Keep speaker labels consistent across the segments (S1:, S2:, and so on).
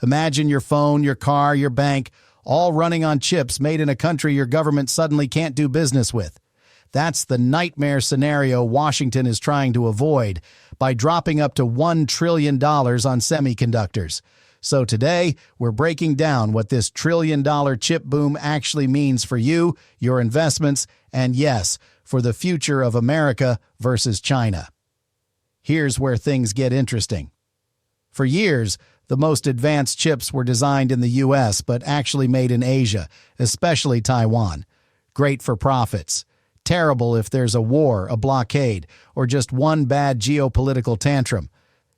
S1: Imagine your phone, your car, your bank, all running on chips made in a country your government suddenly can't do business with. That's the nightmare scenario Washington is trying to avoid by dropping up to $1 trillion on semiconductors. So today, we're breaking down what this trillion-dollar chip boom actually means for you, your investments, and yes, for the future of America versus China. Here's where things get interesting. For years, the most advanced chips were designed in the U.S. but actually made in Asia, especially Taiwan. Great for profits. Terrible if there's a war, a blockade, or just one bad geopolitical tantrum.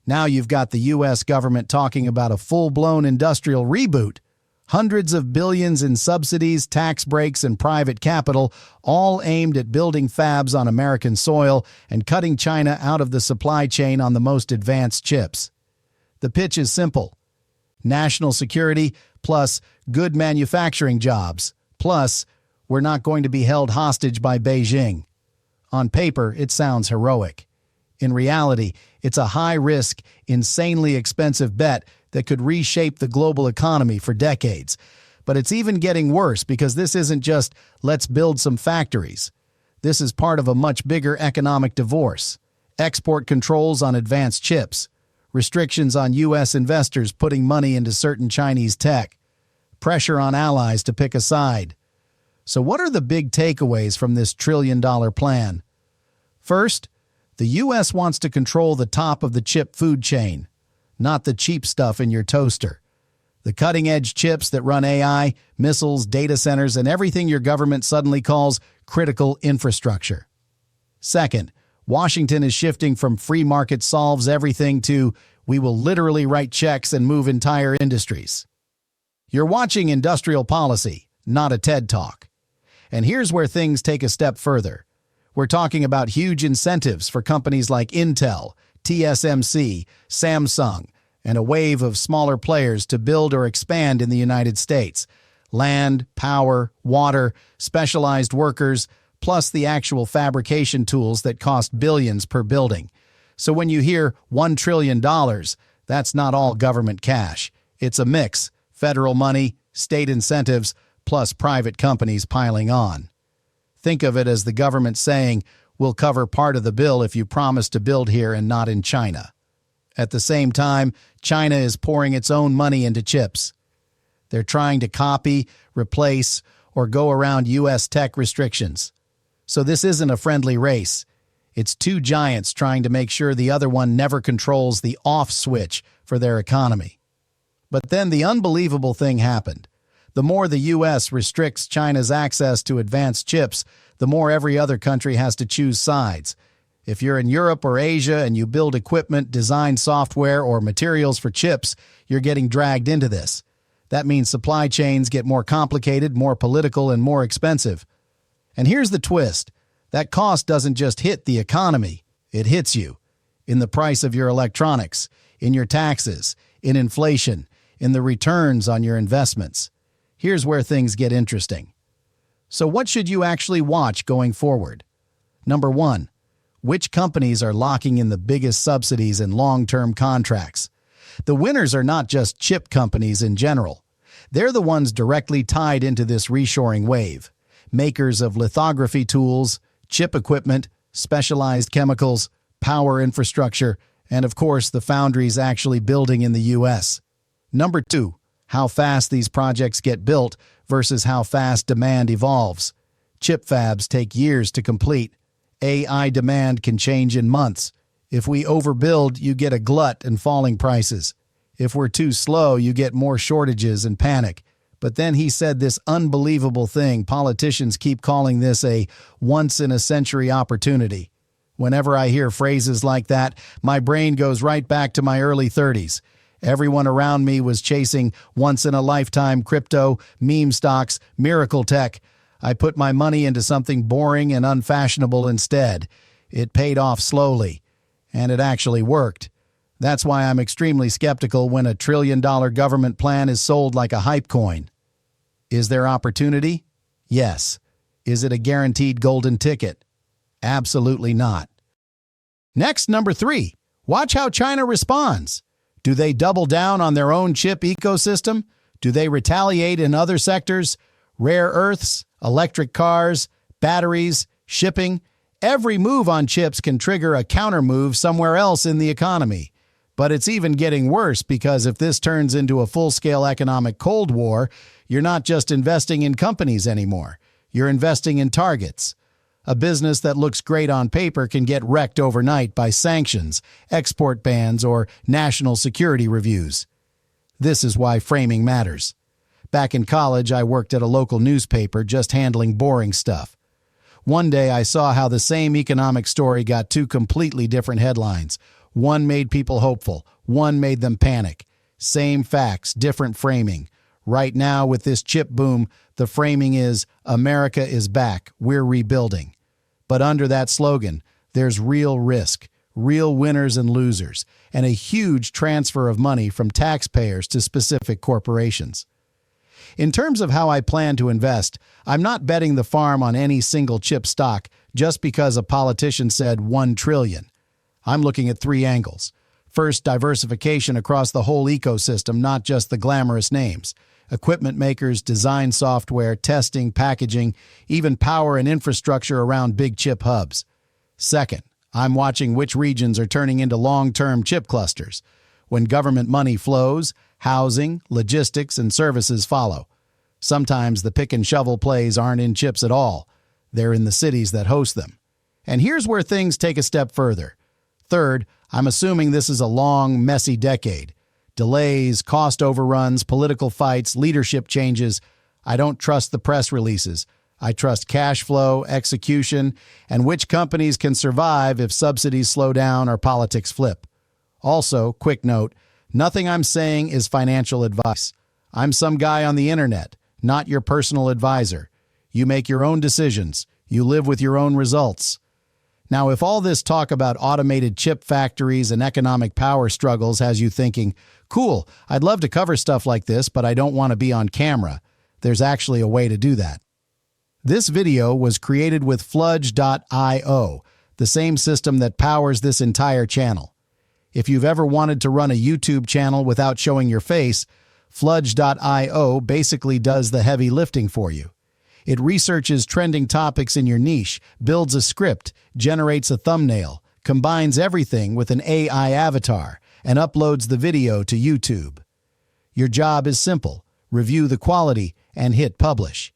S1: Now you've got the U.S. government talking about a full-blown industrial reboot. Hundreds of billions in subsidies, tax breaks, and private capital, all aimed at building fabs on American soil and cutting China out of the supply chain on the most advanced chips. The pitch is simple. National security plus good manufacturing jobs plus we're not going to be held hostage by Beijing. On paper, it sounds heroic. In reality, it's a high-risk, insanely expensive bet that could reshape the global economy for decades. But it's even getting worse because this isn't just, let's build some factories. This is part of a much bigger economic divorce. Export controls on advanced chips. Restrictions on U.S. investors putting money into certain Chinese tech. Pressure on allies to pick a side. So what are the big takeaways from this trillion-dollar plan? First, the U.S. wants to control the top of the chip food chain, not the cheap stuff in your toaster. The cutting-edge chips that run AI, missiles, data centers, and everything your government suddenly calls critical infrastructure. Second, Washington is shifting from free market solves everything to we will literally write checks and move entire industries. You're watching Industrial Policy, not a TED Talk. And here's where things take a step further. We're talking about huge incentives for companies like Intel, TSMC, Samsung, and a wave of smaller players to build or expand in the United States. Land, power, water, specialized workers, plus the actual fabrication tools that cost billions per building. So when you hear $1 trillion, that's not all government cash. It's a mix: federal money, state incentives, plus private companies piling on. Think of it as the government saying, we'll cover part of the bill if you promise to build here and not in China. At the same time, China is pouring its own money into chips. They're trying to copy, replace, or go around U.S. tech restrictions. So this isn't a friendly race. It's two giants trying to make sure the other one never controls the off switch for their economy. But then the unbelievable thing happened. The more the U.S. restricts China's access to advanced chips, the more every other country has to choose sides. If you're in Europe or Asia and you build equipment, design software, or materials for chips, you're getting dragged into this. That means supply chains get more complicated, more political, and more expensive. And here's the twist. That cost doesn't just hit the economy. It hits you. In the price of your electronics, in your taxes, in inflation, in the returns on your investments. Here's where things get interesting. So what should you actually watch going forward? Number one, which companies are locking in the biggest subsidies and long-term contracts? The winners are not just chip companies in general. They're the ones directly tied into this reshoring wave. Makers of lithography tools, chip equipment, specialized chemicals, power infrastructure, and of course the foundries actually building in the U.S. Number two, how fast these projects get built versus how fast demand evolves. Chip fabs take years to complete. AI demand can change in months. If we overbuild, you get a glut and falling prices. If we're too slow, you get more shortages and panic. But then he said this unbelievable thing. Politicians keep calling this a once-in-a-century opportunity. Whenever I hear phrases like that, my brain goes right back to my early 30s. Everyone around me was chasing once-in-a-lifetime crypto, meme stocks, miracle tech. I put my money into something boring and unfashionable instead. It paid off slowly, and it actually worked. That's why I'm extremely skeptical when a trillion-dollar government plan is sold like a hype coin. Is there opportunity? Yes. Is it a guaranteed golden ticket? Absolutely not. Next, number 3. Watch how China responds. Do they double down on their own chip ecosystem? Do they retaliate in other sectors? Rare earths, electric cars, batteries, shipping. Every move on chips can trigger a counter-move somewhere else in the economy. But it's even getting worse because if this turns into a full-scale economic Cold War, you're not just investing in companies anymore. You're investing in targets. A business that looks great on paper can get wrecked overnight by sanctions, export bans, or national security reviews. This is why framing matters. Back in college, I worked at a local newspaper just handling boring stuff. One day, I saw how the same economic story got two completely different headlines. One made people hopeful, one made them panic. Same facts, different framing. Right now, with this chip boom, the framing is, America is back, we're rebuilding. But under that slogan, there's real risk, real winners and losers, and a huge transfer of money from taxpayers to specific corporations. In terms of how I plan to invest, I'm not betting the farm on any single chip stock just because a politician said $1 trillion. I'm looking at three angles. First, diversification across the whole ecosystem, not just the glamorous names. Equipment makers, design software, testing, packaging, even power and infrastructure around big chip hubs. Second, I'm watching which regions are turning into long-term chip clusters. When government money flows, housing, logistics, and services follow. Sometimes the pick-and-shovel plays aren't in chips at all. They're in the cities that host them. And here's where things take a step further. Third, I'm assuming this is a long, messy decade. Delays, cost overruns, political fights, leadership changes. I don't trust the press releases. I trust cash flow, execution, and which companies can survive if subsidies slow down or politics flip. Also, quick note, nothing I'm saying is financial advice. I'm some guy on the internet, not your personal advisor. You make your own decisions. You live with your own results. Now, if all this talk about automated chip factories and economic power struggles has you thinking, cool, I'd love to cover stuff like this, but I don't want to be on camera, there's actually a way to do that. This video was created with Fludge.io, the same system that powers this entire channel. If you've ever wanted to run a YouTube channel without showing your face, Fludge.io basically does the heavy lifting for you. It researches trending topics in your niche, builds a script, generates a thumbnail, combines everything with an AI avatar, and uploads the video to YouTube. Your job is simple: review the quality and hit publish.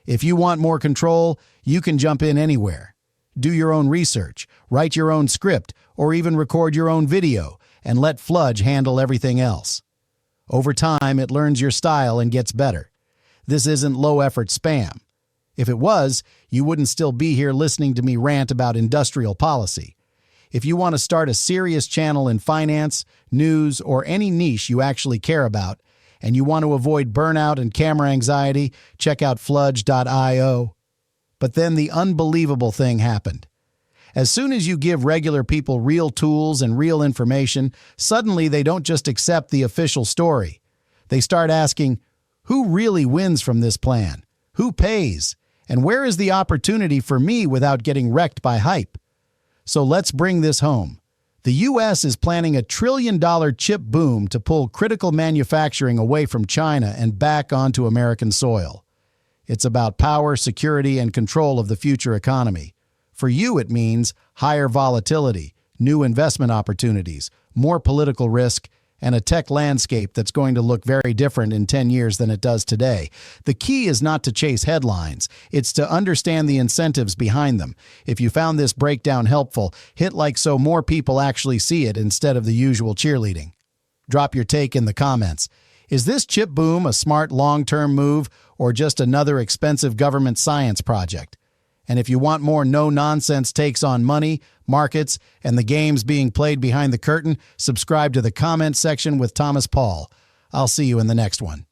S1: If you want more control, you can jump in anywhere. Do your own research, write your own script, or even record your own video, and let Fludge handle everything else. Over time, it learns your style and gets better. This isn't low-effort spam. If it was, you wouldn't still be here listening to me rant about industrial policy. If you want to start a serious channel in finance, news, or any niche you actually care about, and you want to avoid burnout and camera anxiety, check out Fludge.io. But then the unbelievable thing happened. As soon as you give regular people real tools and real information, suddenly they don't just accept the official story. They start asking, who really wins from this plan? Who pays? And where is the opportunity for me without getting wrecked by hype? So let's bring this home. The U.S. is planning a $1 trillion chip boom to pull critical manufacturing away from China and back onto American soil. It's about power, security, and control of the future economy. For you, it means higher volatility, new investment opportunities, more political risk, and a tech landscape that's going to look very different in 10 years than it does today. The key is not to chase headlines. It's to understand the incentives behind them. If you found this breakdown helpful, hit like so more people actually see it instead of the usual cheerleading. Drop your take in the comments. Is this chip boom a smart long-term move or just another expensive government science project? And if you want more no-nonsense takes on money, markets, and the games being played behind the curtain, subscribe to the comment section with Thomas Paul. I'll see you in the next one.